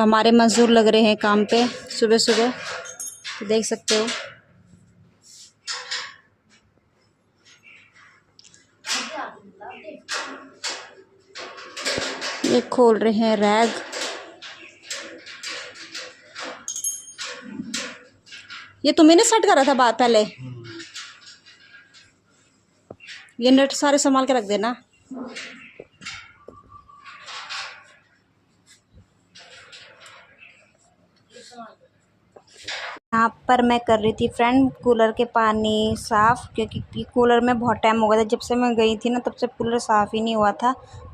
तो हमारे मजदूर लग रहे हैं काम पे सुबह सुबह, तो देख सकते हो। ये खोल रहे हैं रैग। ये तुम्ही ने सेट करा था बात पहले। ये नट सारे संभाल के रख देना। यहाँ पर मैं कर रही थी फ्रेंड कूलर के पानी साफ़, क्योंकि कूलर में बहुत टाइम हो गया था। जब से मैं गई थी ना तब से कूलर साफ़ ही नहीं हुआ था।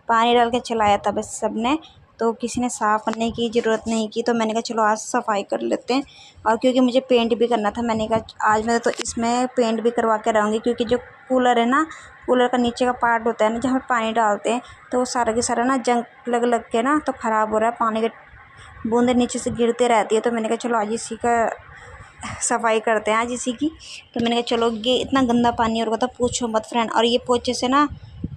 पानी डाल के चलाया था बस सबने, तो किसी ने साफ़ करने की ज़रूरत नहीं की। तो मैंने कहा चलो आज सफाई कर लेते हैं। और क्योंकि मुझे पेंट भी करना था, मैंने कहा आज मैं तो इसमें पेंट भी करवा के रहूँगी। क्योंकि जो कूलर है ना, कूलर का नीचे का पार्ट होता है ना जहाँ पानी डालते हैं, तो वो सारा के सारा ना जंग लग लग के ना तो ख़राब हो रहा है। पानी के बूंदें नीचे से गिरते रहती है। तो मैंने कहा चलो आज इसी का सफाई करते हैं आज इसी की। तो मैंने कहा चलो, ये इतना गंदा पानी और था पूछो मत फ्रेंड। और ये पोछे से ना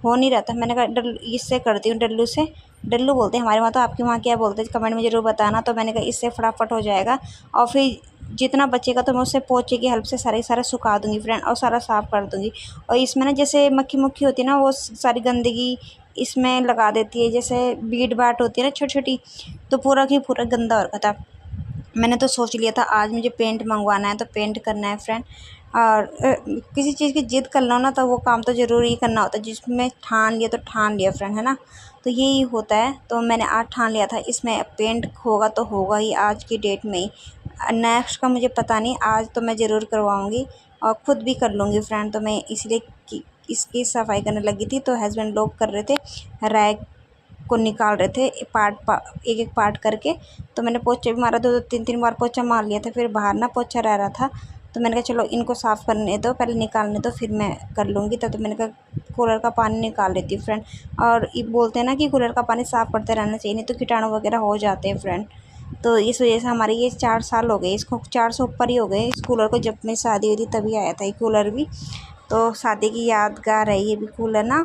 हो नहीं रहता। मैंने कहा इससे करती हूँ, डल्लू से। डल्लू बोलते हैं हमारे वहाँ, तो आपके वहाँ क्या बोलते हैं कमेंट में ज़रूर बताना। तो मैंने कहा इससे फटाफट हो जाएगा, और फिर जितना बचेगा तो मैं उससे पोछे की हेल्प से सारा सुखा दूँगी फ्रेंड, और सारा साफ़ कर दूँगी। और इसमें ना जैसे मक्खी मुक्खी होती है ना, वो सारी गंदगी इसमें लगा देती है। जैसे बीट बाट होती है ना छोटी छोटी, तो पूरा की पूरा गंदा हो रखा था। मैंने तो सोच लिया था आज मुझे पेंट मंगवाना है, तो पेंट करना है फ्रेंड। और किसी चीज़ की जिद कर लो ना तो वो काम तो ज़रूर ही करना होता है। जिसमें ठान लिया तो ठान लिया फ्रेंड, है ना। तो यही होता है। तो मैंने आज ठान लिया था इसमें पेंट होगा तो होगा ही आज की डेट में ही। नेक्स्ट का मुझे पता नहीं, आज तो मैं ज़रूर करवाऊँगी और ख़ुद भी कर लूँगी फ्रेंड। तो मैं इसलिए कि इसकी सफाई करने लगी थी, तो हस्बैंड लोग कर रहे थे, रैक को निकाल रहे थे एक एक पार्ट करके। तो मैंने पोछा भी मारा, दो तीन तीन बार पोछा मार लिया था। फिर बाहर ना पोछा रह रहा था, तो मैंने कहा चलो इनको साफ़ करने दो, पहले निकालने दो, फिर मैं कर लूँगी। तो मैंने कहा कूलर का पानी निकाल लेती हूँ फ्रेंड। और ये बोलते हैं ना कि कूलर का पानी साफ़ करते रहना चाहिए, नहीं तो कीटाणु वगैरह हो जाते हैं फ्रेंड। तो इस वजह से हमारे ये 4 साल हो गए, इसको 4 से ऊपर ही हो गए इस कूलर को। जब मेरी शादी हुई थी तभी आया था ये कूलर भी। तो शादी की यादगार है ये भी कूलर ना।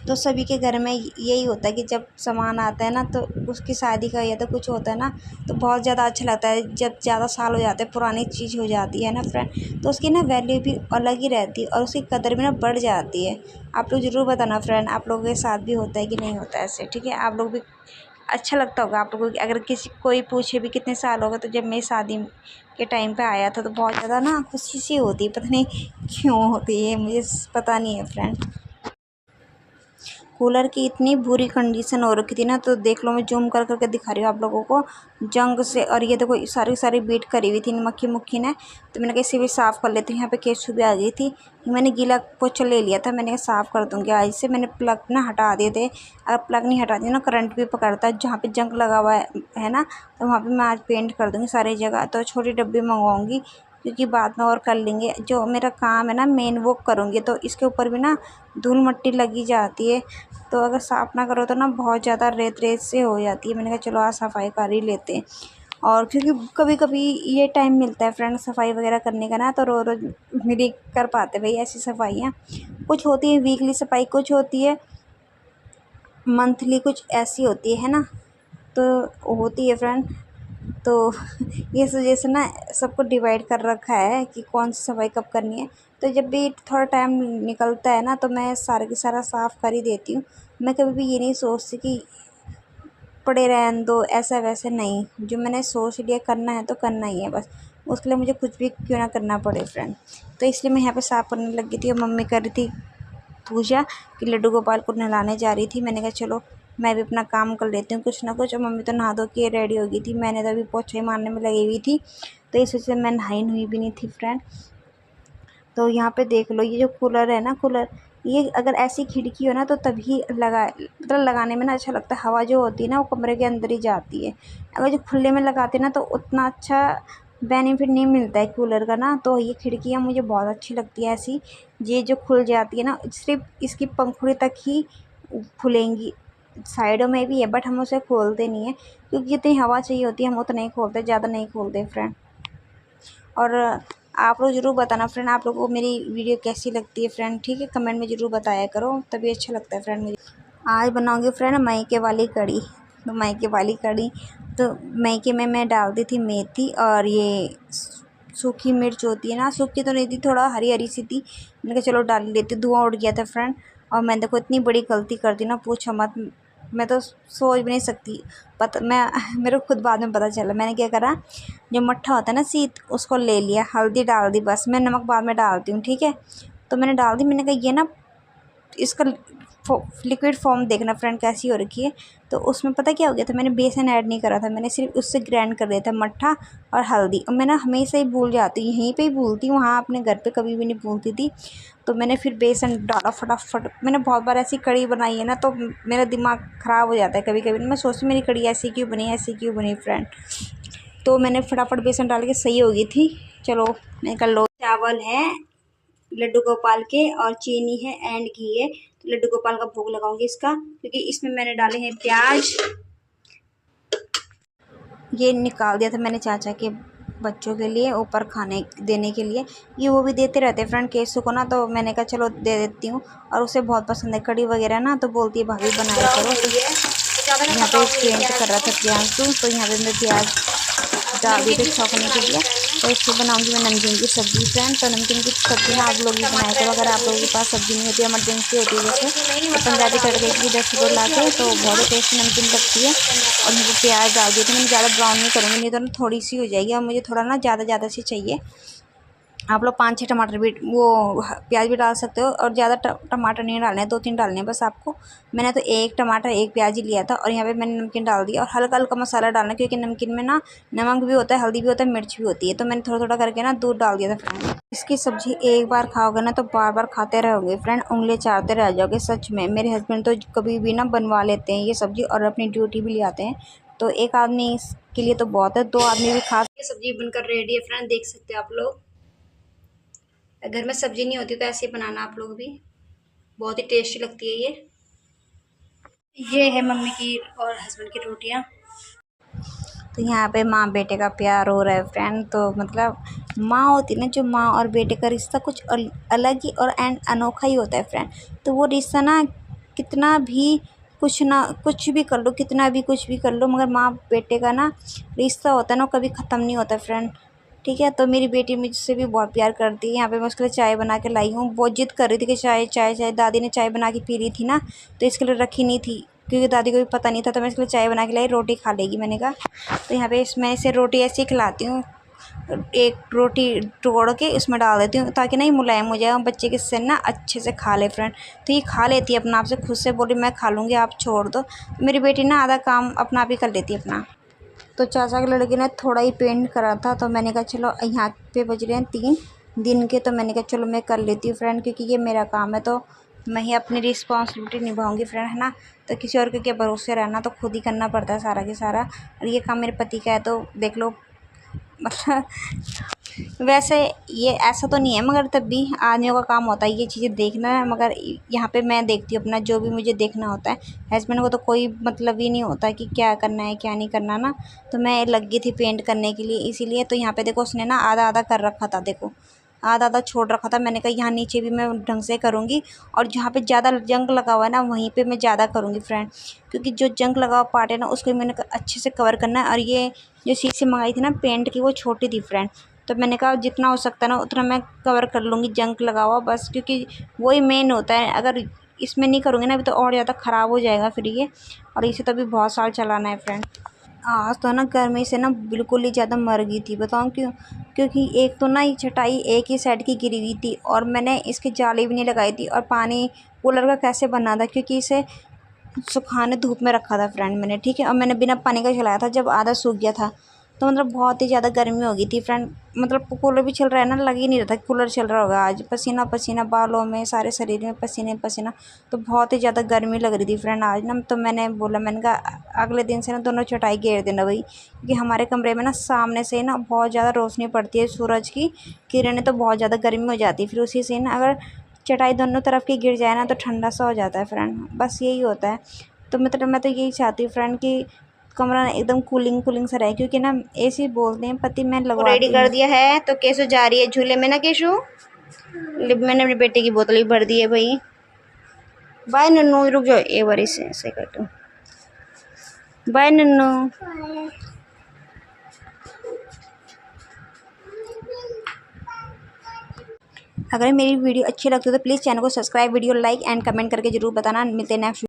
तो सभी के घर में यही होता है कि जब सामान आता है ना, तो उसकी शादी का या तो कुछ होता है ना, तो बहुत ज़्यादा अच्छा लगता है। जब ज़्यादा साल हो जाते हैं, पुरानी चीज़ हो जाती है ना फ्रेंड, तो उसकी ना वैल्यू भी अलग ही रहती है और उसकी कदर भी ना बढ़ जाती है। आप लोग ज़रूर बताना फ्रेंड, आप लोगों के साथ भी होता है कि नहीं होता है ऐसे, ठीक है। आप लोग भी अच्छा लगता होगा आप लोगों को। अगर किसी कोई पूछे भी कितने साल हो गए, तो जब मेरी शादी के टाइम पे आया था तो बहुत ज़्यादा ना खुशी सी होती है, पता नहीं क्यों होती है, मुझे पता नहीं है फ्रेंड। कूलर की इतनी बुरी कंडीशन हो रखी थी ना, तो देख लो, मैं जूम कर करके दिखा रही हूँ आप लोगों को जंग से। और ये देखो सारी बीट करी हुई थी मक्खी मुक्खी ने। तो मैंने कहा इसे भी साफ़ कर लेती हूँ। यहाँ पे केचू भी आ गई थी। मैंने गीला पोछा ले लिया था, मैंने कहा साफ़ कर दूँगी आज से। मैंने प्लग ना हटा दिए थे। अगर प्लग नहीं हटा दिए ना, करंट भी पकड़ता है। जहाँ पे जंग लगा हुआ है ना, तो वहाँ पर मैं आज पेंट कर दूँगी सारी जगह। तो छोटी डब्बी मंगवाऊँगी, क्योंकि बाद में और कर लेंगे। जो मेरा काम है ना मेन, वो करूँगी। तो इसके ऊपर भी ना धूल मट्टी लगी जाती है, तो अगर साफ़ ना करो तो ना बहुत ज़्यादा रेत रेत से हो जाती है। मैंने कहा चलो आज सफाई कर ही लेते हैं। और क्योंकि कभी कभी ये टाइम मिलता है फ्रेंड सफाई वगैरह करने का ना, तो रोज़ रोज़ नहीं कर पाते भाई ऐसी सफाइयाँ। कुछ होती है वीकली सफाई, कुछ होती है मंथली, कुछ ऐसी होती है ना, तो होती है फ्रेंड। तो इस वजह से ना सबको डिवाइड कर रखा है कि कौन सी सफाई कब करनी है। तो जब भी थोड़ा टाइम निकलता है ना, तो मैं सारा की सारा साफ़ कर ही देती हूँ। मैं कभी भी ये नहीं सोचती कि पड़े रहने दो, ऐसा वैसे नहीं। जो मैंने सोच लिया करना है तो करना ही है बस, उसके लिए मुझे कुछ भी क्यों ना करना पड़े फ्रेंड। तो इसलिए मैं यहाँ पे साफ़ करने लगी थी, और मम्मी कर रही थी पूजा कि लड्डू गोपाल को नहलाने जा रही थी। मैंने कहा चलो मैं भी अपना काम कर लेती हूँ कुछ ना कुछ। और मम्मी तो नहा धो के रेडी हो गई थी, मैंने तो अभी पोछे मारने में लगी हुई थी। तो इस वजह से मैं नहाई हुई भी नहीं थी फ्रेंड। तो यहाँ पे देख लो, ये जो कूलर है ना, कूलर ये अगर ऐसी खिड़की हो ना, तो तभी मतलब लगाने में ना अच्छा लगता है। हवा जो होती है ना, वो कमरे के अंदर ही जाती है। अगर जो खुले में लगाते ना, तो उतना अच्छा बेनिफिट नहीं मिलता है कूलर का ना। तो ये खिड़कियाँ मुझे बहुत अच्छी लगती है ऐसी, ये जो खुल जाती है ना, सिर्फ इसकी पंखुड़ी तक ही खुलेंगी। साइडों में भी है बट हम उसे खोलते नहीं है, क्योंकि जितनी हवा चाहिए होती है हम उतना ही खोलते, ज़्यादा नहीं खोलते फ्रेंड। और आप लोग ज़रूर बताना फ्रेंड, आप लोगों को मेरी वीडियो कैसी लगती है फ्रेंड, ठीक है। कमेंट में ज़रूर बताया करो, तभी अच्छा लगता है फ्रेंड मुझे। आज बनाऊंगी फ्रेंड मायके वाली कड़ी। तो मायके वाली कड़ी, तो मायके में मैं डाल दी थी मेथी और ये सूखी मिर्च होती है ना, सूखी तो नहीं थी, थोड़ा हरी हरी सी थी। मैंने कहा चलो डाल ही लेती, धुआं उड़ गया था फ्रेंड। और मैंने देखो इतनी बड़ी गलती कर दी ना, पूछो मत। मैं तो सोच भी नहीं सकती, पता मैं मेरे को खुद बाद में पता चला। मैंने क्या करा, जो मट्ठा होता है ना सीत, उसको ले लिया, हल्दी डाल दी, बस मैं नमक बाद में डालती हूँ, ठीक है। तो मैंने डाल दी, मैंने कहा ये ना इसका लिक्विड फॉर्म देखना फ्रेंड कैसी हो रखी है। तो उसमें पता क्या हो गया था, मैंने बेसन ऐड नहीं करा था, मैंने सिर्फ उससे ग्राइंड कर दिया था मट्ठा और हल्दी। और मैं ना हमेशा ही भूल जाती हूँ, यहीं पे ही भूलती हूँ, वहाँ अपने घर पे कभी भी नहीं भूलती थी। तो मैंने फिर बेसन डाला फटाफट। मैंने बहुत बार ऐसी कड़ी बनाई है ना, तो मेरा दिमाग ख़राब हो जाता है कभी कभी। मैं सोचती मेरी कड़ी ऐसी क्यों बनी, ऐसी क्यों बनी फ्रेंड। तो मैंने फटाफट बेसन डाल के सही हो गई थी। चलो मैं कर लो, चावल है लड्डू गोपाल के और चीनी है एंड घी है। तो लड्डू गोपाल का भोग लगाऊंगी इसका, क्योंकि इसमें मैंने डाले हैं प्याज। ये निकाल दिया था मैंने चाचा के बच्चों के लिए ऊपर खाने देने के लिए। ये वो भी देते रहते हैं फ्रेंड केसु को ना, तो मैंने कहा चलो दे देती हूँ। और उसे बहुत पसंद है कड़ी वगैरह ना, तो बोलती है भाभी बनाया करो। तो यहाँ पे पेंट कर रहा था प्याज तो यहाँ पे मैं प्याज डाल दी थी छौंकने के लिए। तो इससे बनाऊंगी मैं नमकीन की सब्ज़ी फ्रेंड। तो नमकीन की सब्ज़ी ना आप लोग भी बनाए थे, अगर आप लोगों के पास सब्ज़ी नहीं होती, इमरजेंसी होती है जैसे, तो पंजाबी तड़के की 10 रुपये ला के, तो बहुत ही टेस्टी नमकीन लगती है। और मुझे प्याज डाल दिए थे मैंने, ज़्यादा ब्राउन नहीं करूँगी, नहीं तो ना थोड़ी सी हो जाएगी, और मुझे थोड़ा ना ज़्यादा सी चाहिए। आप लोग 5-6 टमाटर भी वो प्याज भी डाल सकते हो, और ज़्यादा टमाटर नहीं डालने हैं, 2-3 डालने हैं बस आपको। मैंने तो 1 टमाटर 1 प्याज ही लिया था। और यहाँ पे मैंने नमकीन डाल दिया, और हल्का हल्का मसाला डालना, क्योंकि नमकीन में ना नमक भी होता है, हल्दी भी होता है, मिर्च भी होती है। तो मैंने थोड़ा थोड़ा करके ना दूध डाल दिया था फ्रेंड। इसकी सब्ज़ी एक बार खाओगे ना तो बार बार खाते रहोगे फ्रेंड, उंगली चाटते रह जाओगे सच में। मेरे हस्बैंड तो कभी भी ना बनवा लेते हैं ये सब्ज़ी, और अपनी ड्यूटी भी ले आते हैं। तो एक आदमी के लिए तो बहुत है, 2 आदमी भी खा। ये सब्ज़ी बनकर रेडी है फ्रेंड, देख सकते हो आप लोग। घर में सब्जी नहीं होती तो ऐसे बनाना आप लोग भी, बहुत ही टेस्टी लगती है ये है मम्मी की और हस्बैंड की रोटियां। तो यहाँ पे माँ बेटे का प्यार हो रहा है फ्रेंड। तो मतलब माँ होती है ना, जो माँ और बेटे का रिश्ता कुछ अलग ही और एंड अनोखा ही होता है फ्रेंड। तो वो रिश्ता ना कितना भी कुछ भी कर लो, कितना भी कुछ भी कर लो, मगर माँ बेटे का ना रिश्ता होता है ना, कभी ख़त्म नहीं होता फ्रेंड, ठीक है। तो मेरी बेटी मुझसे भी बहुत प्यार करती है। यहाँ पे मैं उसके लिए चाय बना के लाई हूँ, बहुत जिद कर रही थी कि चाय चाय चाय। दादी ने चाय बना के पी ली थी ना, तो इसके लिए रखी नहीं थी, क्योंकि दादी को भी पता नहीं था। तो मैं इसके लिए चाय बना के लाई, रोटी खा लेगी मैंने कहा। तो यहाँ पे मैं इसे रोटी ऐसे ही खिलाती हूँ, एक रोटी तोड़ के इसमें डाल देती हूँ, ताकि ना ये मुलायम हो जाए, बच्चे के सिर ना अच्छे से खा ले फ्रेंड। तो ये खा लेती है अपना आप से, खुद से बोली मैं खा लूँगी, आप छोड़ दो। मेरी बेटी ना आधा काम अपना आप ही कर लेती है अपना। तो चाचा के लड़के ने थोड़ा ही पेंट करा था, तो मैंने कहा चलो, यहाँ पे बज रहे हैं 3 दिन के, तो मैंने कहा चलो मैं कर लेती हूँ फ्रेंड, क्योंकि ये मेरा काम है, तो मैं ही अपनी रिस्पॉन्सिबिलिटी निभाऊंगी फ्रेंड, है ना। तो किसी और के क्या भरोसे रहना, तो खुद ही करना पड़ता है सारा के सारा। और ये काम मेरे पति का है, तो देख लो मतलब वैसे ये ऐसा तो नहीं है, मगर तब भी आदमियों का काम होता है ये चीज़ें देखना है। मगर यहाँ पे मैं देखती हूँ अपना जो भी मुझे देखना होता है। हस्बैंड को तो कोई मतलब ही नहीं होता कि क्या करना है क्या नहीं करना ना। तो मैं लग गई थी पेंट करने के लिए, इसीलिए। तो यहाँ पे देखो उसने ना आधा आधा कर रखा था, देखो आधा आधा छोड़ रखा था। मैंने कहा यहाँ नीचे भी मैं ढंग से करूँगी, और जहाँ पे ज़्यादा जंग लगा हुआ है ना वहीं पे मैं ज़्यादा करूँगी फ्रेंड, क्योंकि जो जंग लगा हुआ पार्ट है ना उसको मैंने अच्छे से कवर करना है। और ये जो शीशी मंगाई थी ना पेंट की, वो छोटी थी फ्रेंड, तो मैंने कहा जितना हो सकता है ना उतना मैं कवर कर लूँगी जंग लगा हुआ, बस क्योंकि वही मेन होता है। अगर इसमें नहीं करूँगी ना अभी, तो और ज़्यादा ख़राब हो जाएगा फिर ये, और इसे तो अभी बहुत साल चलाना है फ्रेंड। आज तो ना गर्मी से ना बिल्कुल ही ज़्यादा मर गई थी, बताऊँ क्यों? क्योंकि एक तो ना ये चटाई एक ही साइड की गिरी हुई थी, और मैंने इसकी जाली भी नहीं लगाई थी, और पानी कूलर का कैसे बना था, क्योंकि इसे सुखाने धूप में रखा था फ्रेंड मैंने, ठीक है। और मैंने बिना पानी का चलाया था, जब आधा सूख गया था, तो मतलब बहुत ही ज़्यादा गर्मी हो गई थी फ्रेंड। मतलब कूलर भी चल रहा है ना, लग ही नहीं रहा था कूलर चल रहा होगा। आज पसीना पसीना, बालों में, सारे शरीर में पसीने पसीना, तो बहुत ही ज़्यादा गर्मी लग रही थी फ्रेंड आज ना। तो मैंने बोला, मैंने कहा अगले दिन से ना दोनों चटाई घेर देना भाई, क्योंकि हमारे कमरे में ना सामने से ना बहुत ज़्यादा रोशनी पड़ती है सूरज की किरणें, तो बहुत ज़्यादा गर्मी हो जाती है। फिर उसी से ना अगर चटाई दोनों तरफ की गिर जाए ना, तो ठंडा सा हो जाता है फ्रेंड, बस यही होता है। तो मतलब मैं तो यही चाहती हूँ फ्रेंड कि कमरा ना एकदम कूलिंग कूलिंग सा रहे, क्योंकि ना एसी बोलते हैं पति मैं लगवाती रेडी कर दिया है। तो केशु जा रही है झूले में ना, केशु मैंने अपने बेटे की बोतल भी भर दी है भाई। बाय नन्नू, रुक जाओ एक बार इसे ऐसे कर दूँ। बाय नन्नू। अगर मेरी वीडियो अच्छी लगती है तो प्लीज़ चैनल को subscribe, video like and comment करके जरूर बताना। मिलते हैं नेक्स्ट